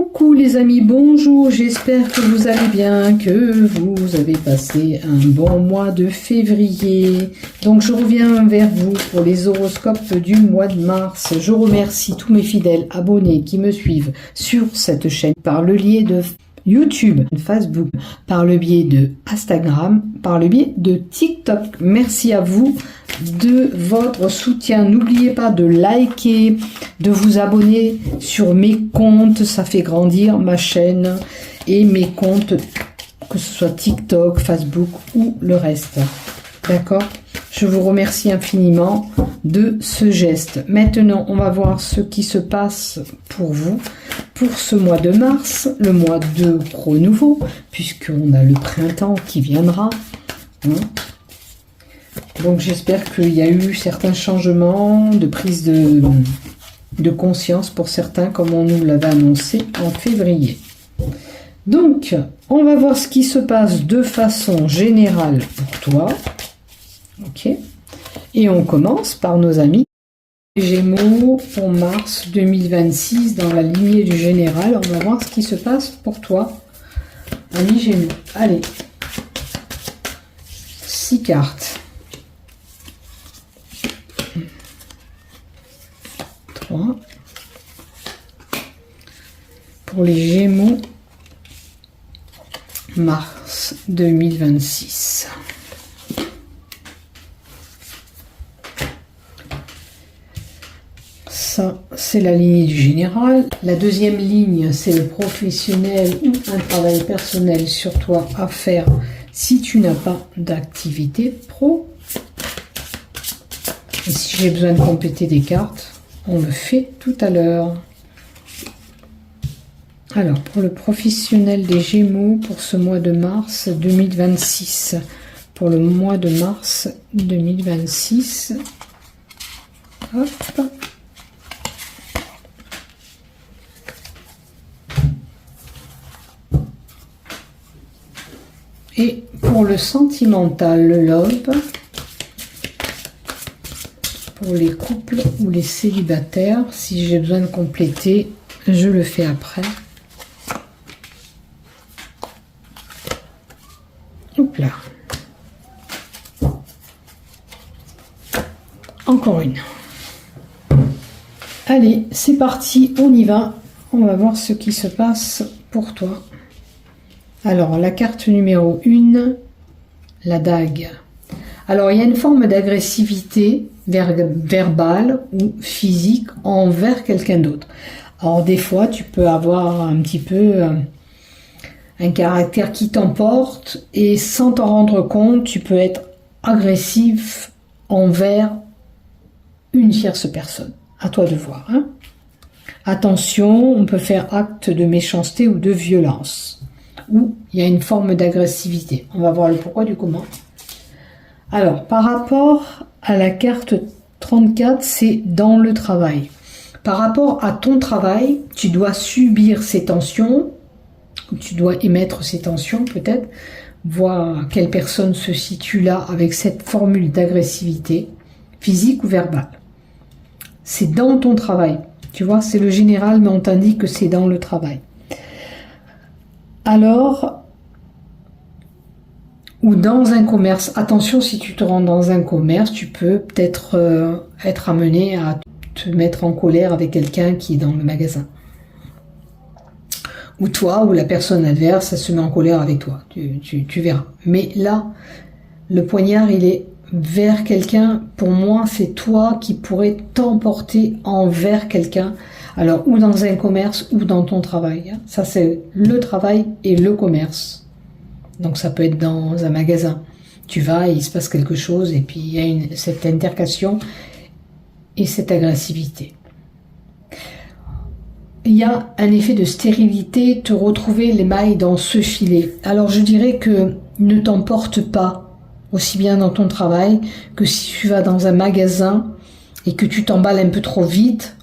Coucou les amis, bonjour, j'espère que vous allez bien, que vous avez passé un bon mois de février. Donc je reviens vers vous pour les horoscopes du mois de mars. Je remercie tous mes fidèles abonnés qui me suivent sur cette chaîne par le biais de YouTube, Facebook, par le biais de Instagram, par le biais de TikTok. Merci à vous de votre soutien. N'oubliez pas de liker, de vous abonner sur mes comptes. Ça fait grandir ma chaîne et mes comptes, que ce soit TikTok, Facebook ou le reste. D'accord ? Je vous remercie infiniment de ce geste. Maintenant, on va voir ce qui se passe pour vous pour ce mois de mars, le mois de renouveau, puisqu'on a le printemps qui viendra. Donc j'espère qu'il y a eu certains changements de prise de conscience pour certains, comme on nous l'avait annoncé en février. Donc, on va voir ce qui se passe de façon générale pour toi. Ok. Et on commence par nos amis Gémeaux pour mars 2026 dans la lignée du général. On va voir ce qui se passe pour toi, amis Gémeaux. Allez. 6 cartes. 3. Pour les Gémeaux, mars 2026. Ça, c'est la lignée du général. La deuxième ligne, c'est le professionnel ou un travail personnel sur toi à faire si tu n'as pas d'activité pro. Et si j'ai besoin de compléter des cartes, on le fait tout à l'heure. Alors, pour le professionnel des Gémeaux, pour ce mois de mars 2026. Pour le mois de mars 2026. Hop. Et pour le sentimental, le love, pour les couples ou les célibataires, si j'ai besoin de compléter, je le fais après. Hop là. Encore une. Allez, c'est parti, on y va. On va voir ce qui se passe pour toi. Alors, la carte numéro 1, la dague. Alors, il y a une forme d'agressivité verbale ou physique envers quelqu'un d'autre. Alors, des fois, tu peux avoir un petit peu un caractère qui t'emporte et sans t'en rendre compte, tu peux être agressif envers une tierce personne. À toi de voir. Hein. Attention, on peut faire acte de méchanceté ou de violence. Où il y a une forme d'agressivité. On va voir le pourquoi du comment. Alors, par rapport à la carte 34, c'est dans le travail. Par rapport à ton travail, tu dois subir ces tensions, ou tu dois émettre ces tensions peut-être, voir quelle personne se situe là avec cette formule d'agressivité, physique ou verbale. C'est dans ton travail. Tu vois, c'est le général, mais on t'indique que c'est dans le travail. Alors, ou dans un commerce, attention, si tu te rends dans un commerce, tu peux peut-être être amené à te mettre en colère avec quelqu'un qui est dans le magasin. Ou toi, ou la personne adverse, elle se met en colère avec toi, tu verras. Mais là, le poignard, il est vers quelqu'un, pour moi, c'est toi qui pourrais t'emporter envers quelqu'un. Alors, ou dans un commerce, ou dans ton travail. Ça, c'est le travail et le commerce. Donc, ça peut être dans un magasin. Tu vas et il se passe quelque chose, et puis il y a cette intercation et cette agressivité. Il y a un effet de stérilité, te retrouver les mailles dans ce filet. Alors, je dirais que ne t'emporte pas, aussi bien dans ton travail, que si tu vas dans un magasin et que tu t'emballes un peu trop vite.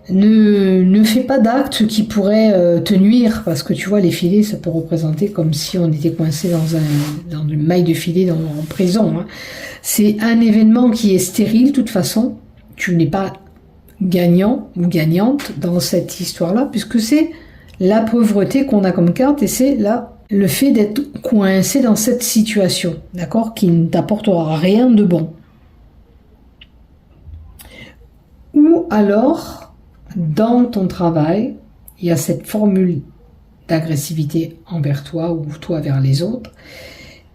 Ne fais pas d'actes qui pourraient te nuire, parce que tu vois, les filets, ça peut représenter comme si on était coincé dans une maille de filet en prison. Hein. C'est un événement qui est stérile, de toute façon. Tu n'es pas gagnant ou gagnante dans cette histoire-là, puisque c'est la pauvreté qu'on a comme carte et c'est là le fait d'être coincé dans cette situation, d'accord, qui ne t'apportera rien de bon. Ou alors, dans ton travail, il y a cette formule d'agressivité envers toi ou toi vers les autres.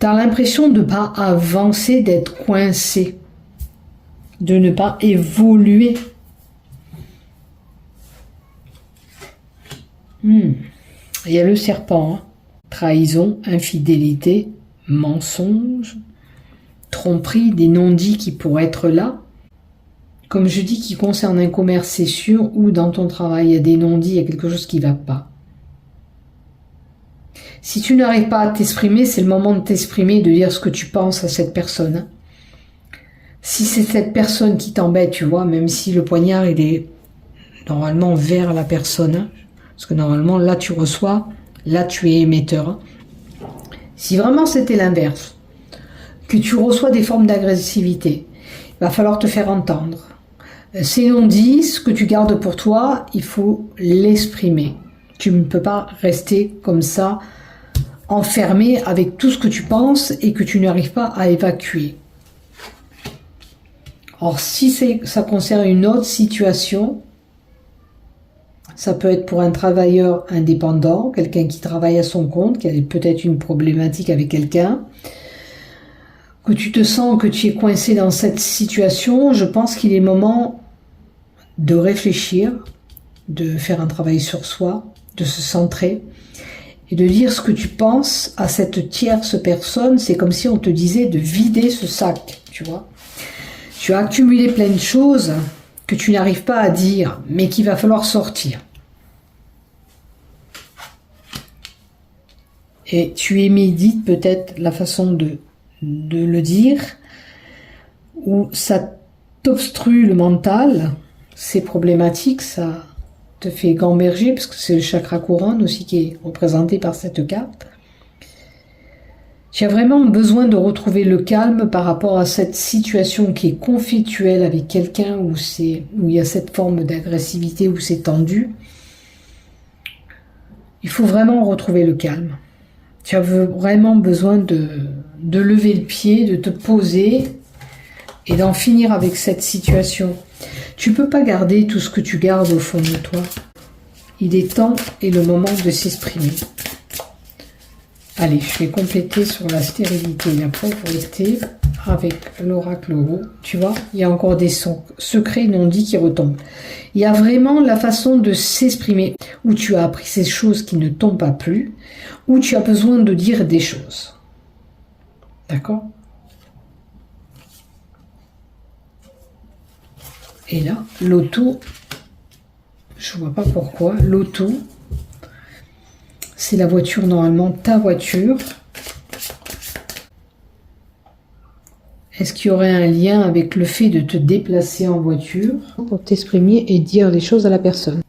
Tu as l'impression de ne pas avancer, d'être coincé, de ne pas évoluer. Il y a le serpent, hein. Trahison, infidélité, mensonge, tromperie, des non-dits qui pourraient être là. Comme je dis, qui concerne un commerce, c'est sûr, ou dans ton travail, il y a des non-dits, il y a quelque chose qui ne va pas. Si tu n'arrives pas à t'exprimer, c'est le moment de t'exprimer, de dire ce que tu penses à cette personne. Si c'est cette personne qui t'embête, tu vois, même si le poignard, il est normalement vers la personne, parce que normalement, là, tu reçois, là, tu es émetteur. Si vraiment c'était l'inverse, que tu reçois des formes d'agressivité, il va falloir te faire entendre. Ces non-dits, ce que tu gardes pour toi, il faut l'exprimer. Tu ne peux pas rester comme ça, enfermé avec tout ce que tu penses et que tu n'arrives pas à évacuer. Or, si ça concerne une autre situation, ça peut être pour un travailleur indépendant, quelqu'un qui travaille à son compte, qui a peut-être une problématique avec quelqu'un, que tu te sens que tu es coincé dans cette situation, je pense qu'il est moment de réfléchir, de faire un travail sur soi, de se centrer et de dire ce que tu penses à cette tierce personne. C'est comme si on te disait de vider ce sac, tu vois. Tu as accumulé plein de choses que tu n'arrives pas à dire, mais qu'il va falloir sortir. Et tu médites peut-être la façon de le dire, ou ça t'obstrue le mental, c'est problématique, ça te fait gamberger, parce que c'est le chakra couronne aussi qui est représenté par cette carte. Tu as vraiment besoin de retrouver le calme par rapport à cette situation qui est conflictuelle avec quelqu'un, où il y a cette forme d'agressivité, où c'est tendu. Il faut vraiment retrouver le calme. Tu as vraiment besoin de lever le pied, de te poser et d'en finir avec cette situation. Tu ne peux pas garder tout ce que tu gardes au fond de toi. Il est temps et le moment de s'exprimer. Allez, je vais compléter sur la stérilité et la pauvreté avec l'oracle Oro. Tu vois, il y a encore des sons secrets non dits qui retombent. Il y a vraiment la façon de s'exprimer, où tu as appris ces choses qui ne t'ont pas plu, où tu as besoin de dire des choses. D'accord ? Et là, l'auto, je vois pas pourquoi, l'auto, c'est la voiture, normalement, ta voiture. Est-ce qu'il y aurait un lien avec le fait de te déplacer en voiture pour t'exprimer et dire les choses à la personne?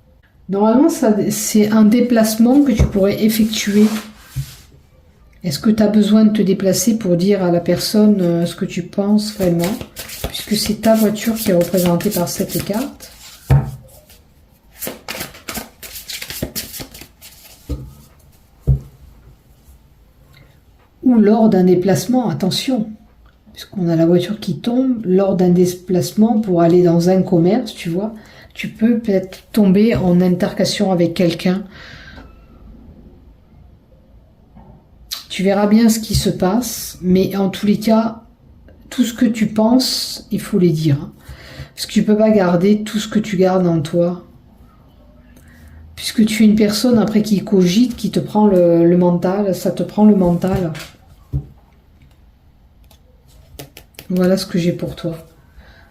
Normalement, c'est un déplacement que tu pourrais effectuer. Est-ce que tu as besoin de te déplacer pour dire à la personne ce que tu penses vraiment? Puisque c'est ta voiture qui est représentée par cette carte. Ou lors d'un déplacement, attention, puisqu'on a la voiture qui tombe, lors d'un déplacement pour aller dans un commerce, tu vois, tu peux peut-être tomber en intercation avec quelqu'un. Tu verras bien ce qui se passe, mais en tous les cas, tout ce que tu penses, il faut les dire. Parce que tu ne peux pas garder tout ce que tu gardes en toi. Puisque tu es une personne après qui cogite, qui te prend le mental, ça te prend le mental. Voilà ce que j'ai pour toi.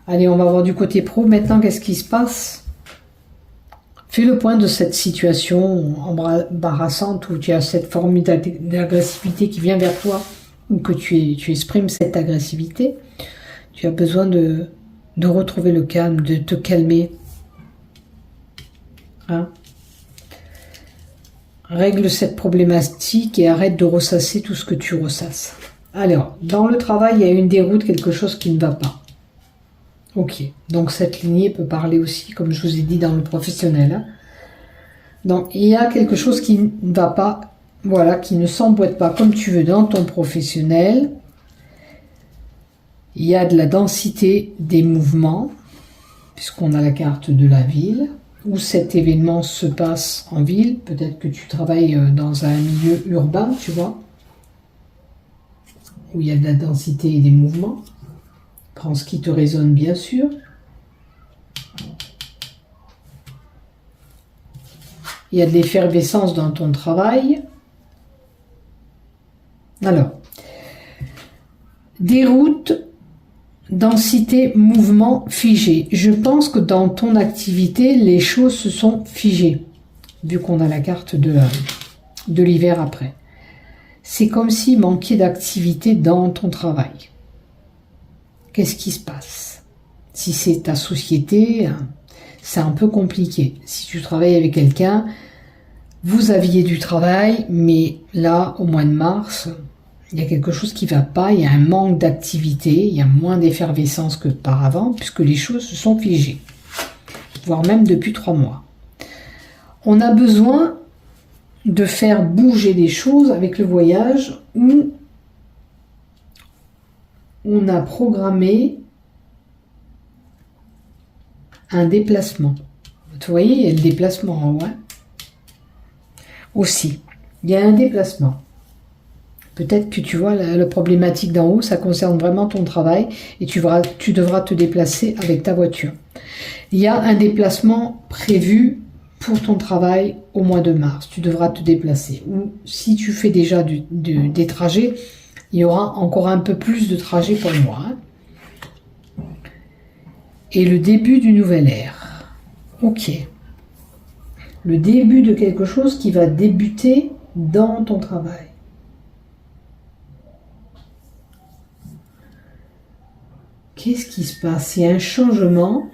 Allez, on va voir du côté pro. Maintenant, qu'est-ce qui se passe? Fais le point de cette situation embarrassante où tu as cette forme d'agressivité qui vient vers toi, ou que tu exprimes cette agressivité. Tu as besoin de retrouver le calme, de te calmer. Hein? Règle cette problématique et arrête de ressasser tout ce que tu ressasses. Alors, dans le travail, il y a une déroute, quelque chose qui ne va pas. Ok, donc cette lignée peut parler aussi, comme je vous ai dit, dans le professionnel. Hein. Donc il y a quelque chose qui ne va pas, voilà, qui ne s'emboîte pas comme tu veux dans ton professionnel. Il y a de la densité des mouvements, puisqu'on a la carte de la ville, où cet événement se passe en ville. Peut-être que tu travailles dans un milieu urbain, tu vois, où il y a de la densité et des mouvements. Prends ce qui te résonne, bien sûr. Il y a de l'effervescence dans ton travail. Alors, déroute, densité, mouvement figé. Je pense que dans ton activité, les choses se sont figées, vu qu'on a la carte de l'hiver après. C'est comme s'il manquait d'activité dans ton travail. Qu'est-ce qui se passe? Si c'est ta société, c'est un peu compliqué. Si tu travailles avec quelqu'un, vous aviez du travail, mais là, au mois de mars, il y a quelque chose qui ne va pas, il y a un manque d'activité, il y a moins d'effervescence que par avant, puisque les choses se sont figées, voire même depuis 3 mois. On a besoin de faire bouger les choses avec le voyage où on a programmé un déplacement. Vous voyez, il y a le déplacement en haut. Hein. Aussi, il y a un déplacement. Peut-être que tu vois la problématique d'en haut, ça concerne vraiment ton travail et tu devras te déplacer avec ta voiture. Il y a un déplacement prévu pour ton travail au mois de mars. Tu devras te déplacer. Ou si tu fais déjà des trajets, il y aura encore un peu plus de trajets pour moi. Hein. Et le début du nouvel ère. Ok. Le début de quelque chose qui va débuter dans ton travail. Qu'est-ce qui se passe? Il y a un changement.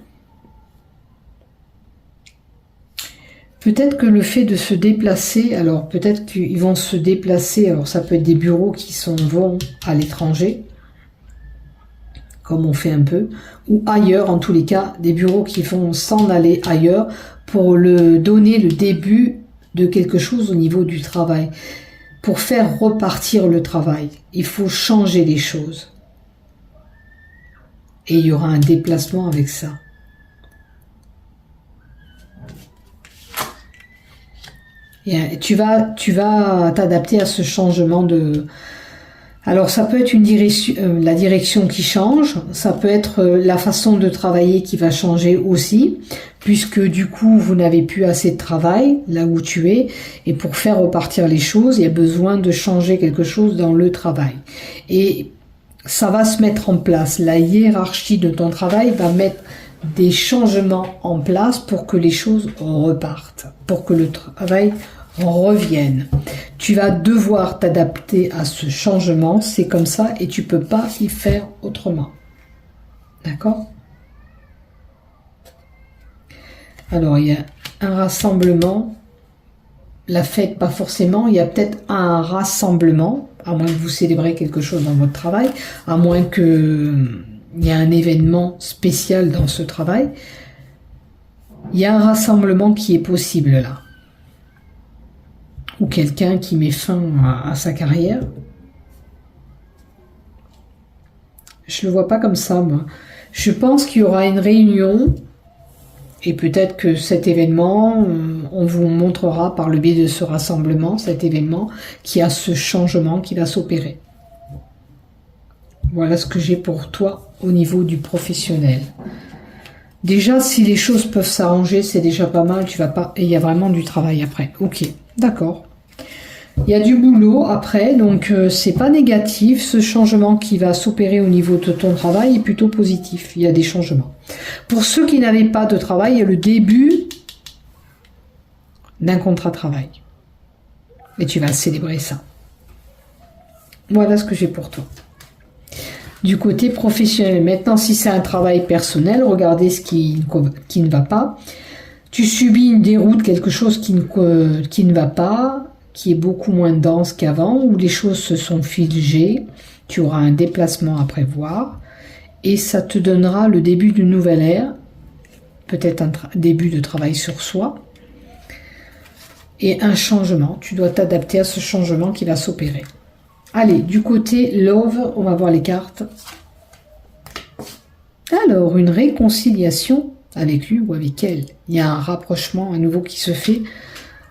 Peut-être que le fait de se déplacer, alors peut-être qu'ils vont se déplacer, alors ça peut être des bureaux qui vont à l'étranger, comme on fait un peu, ou ailleurs, en tous les cas, des bureaux qui vont s'en aller ailleurs pour donner le début de quelque chose au niveau du travail. Pour faire repartir le travail, il faut changer les choses. Et il y aura un déplacement avec ça. Et tu vas t'adapter à ce changement de... Alors ça peut être la direction qui change, ça peut être la façon de travailler qui va changer aussi, puisque du coup vous n'avez plus assez de travail là où tu es, et pour faire repartir les choses, il y a besoin de changer quelque chose dans le travail. Et ça va se mettre en place. La hiérarchie de ton travail va mettre des changements en place pour que les choses repartent, pour que le travail revienne. Tu vas devoir t'adapter à ce changement, c'est comme ça, et tu peux pas y faire autrement. D'accord? Alors, il y a un rassemblement, la fête, pas forcément, il y a peut-être un rassemblement, à moins que vous célébrez quelque chose dans votre travail, à moins que il y ait un événement spécial dans ce travail. Il y a un rassemblement qui est possible là. Ou quelqu'un qui met fin à sa carrière. Je le vois pas comme ça, moi. Je pense qu'il y aura une réunion et peut-être que cet événement, on vous montrera par le biais de ce rassemblement, cet événement, qui a ce changement qui va s'opérer. Voilà ce que j'ai pour toi au niveau du professionnel. Déjà, si les choses peuvent s'arranger, c'est déjà pas mal. Et il y a vraiment du travail après. Ok, d'accord. Il y a du boulot après, donc c'est pas négatif. Ce changement qui va s'opérer au niveau de ton travail est plutôt positif. Il y a des changements. Pour ceux qui n'avaient pas de travail, il y a le début d'un contrat de travail. Et tu vas célébrer ça. Voilà ce que j'ai pour toi. Du côté professionnel. Maintenant, si c'est un travail personnel, regardez ce qui ne va pas. Tu subis une déroute, quelque chose qui ne va pas, qui est beaucoup moins dense qu'avant, où les choses se sont figées. Tu auras un déplacement à prévoir. et ça te donnera le début d'une nouvelle ère, peut-être un début de travail sur soi, et un changement. Tu dois t'adapter à ce changement qui va s'opérer. Allez, du côté Love, on va voir les cartes. Alors, une réconciliation avec lui ou avec elle. Il y a un rapprochement à nouveau qui se fait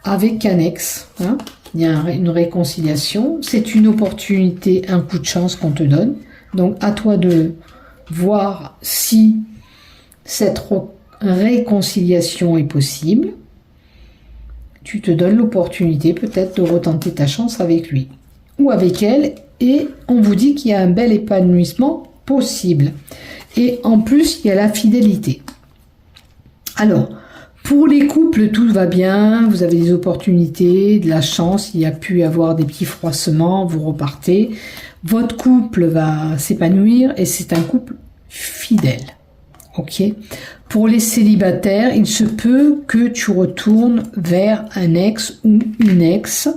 avec un ex. Hein. Il y a une réconciliation. C'est une opportunité, un coup de chance qu'on te donne. Donc, à toi de voir si cette réconciliation est possible. Tu te donnes l'opportunité peut-être de retenter ta chance avec lui ou avec elle. Et on vous dit qu'il y a un bel épanouissement possible. Et en plus, il y a la fidélité. Alors, pour les couples, tout va bien, vous avez des opportunités, de la chance, il y a pu y avoir des petits froissements, vous repartez. Votre couple va s'épanouir et c'est un couple fidèle. Ok. Pour les célibataires, il se peut que tu retournes vers un ex ou une ex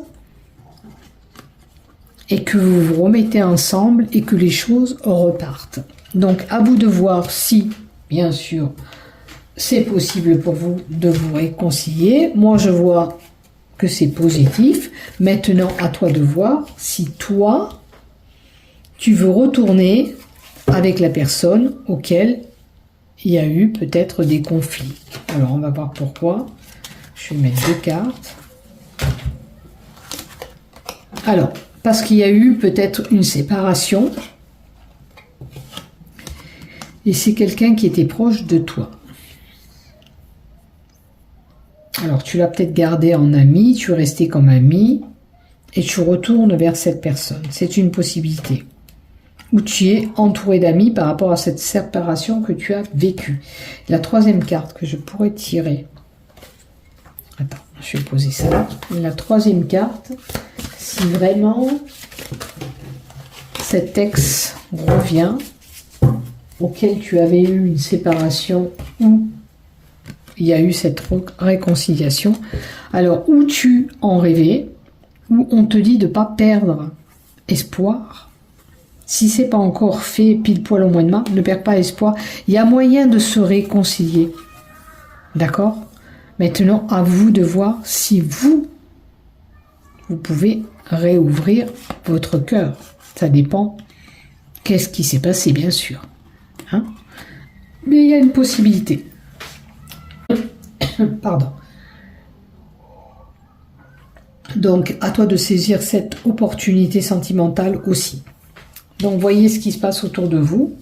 et que vous vous remettez ensemble et que les choses repartent. Donc, à vous de voir si, bien sûr, c'est possible pour vous de vous réconcilier. Moi, je vois que c'est positif. Maintenant, à toi de voir si toi, tu veux retourner avec la personne auquel il y a eu peut-être des conflits. Alors, on va voir pourquoi. Je vais mettre 2 cartes. Alors, parce qu'il y a eu peut-être une séparation. Et c'est quelqu'un qui était proche de toi. Alors, tu l'as peut-être gardé en ami, tu es resté comme ami, et tu retournes vers cette personne. C'est une possibilité. Ou tu es entouré d'amis par rapport à cette séparation que tu as vécue. La troisième carte que je pourrais tirer. Attends, je vais poser ça là. La troisième carte, si vraiment cet ex revient, auquel tu avais eu une séparation ou il y a eu cette réconciliation. Alors, où tu en rêvais, où on te dit de ne pas perdre espoir. Si c'est pas encore fait pile poil au mois de mars, ne perds pas espoir. Il y a moyen de se réconcilier. D'accord? Maintenant, à vous de voir si vous pouvez réouvrir votre cœur. Ça dépend qu'est-ce qui s'est passé, bien sûr. Hein? Mais il y a une possibilité. Pardon. Donc, à toi de saisir cette opportunité sentimentale aussi. Donc, voyez ce qui se passe autour de vous.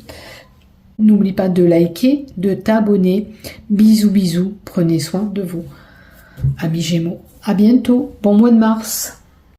N'oublie pas de liker, de t'abonner. Bisous, bisous. Prenez soin de vous. Amis Gémeaux, à bientôt. Bon mois de mars.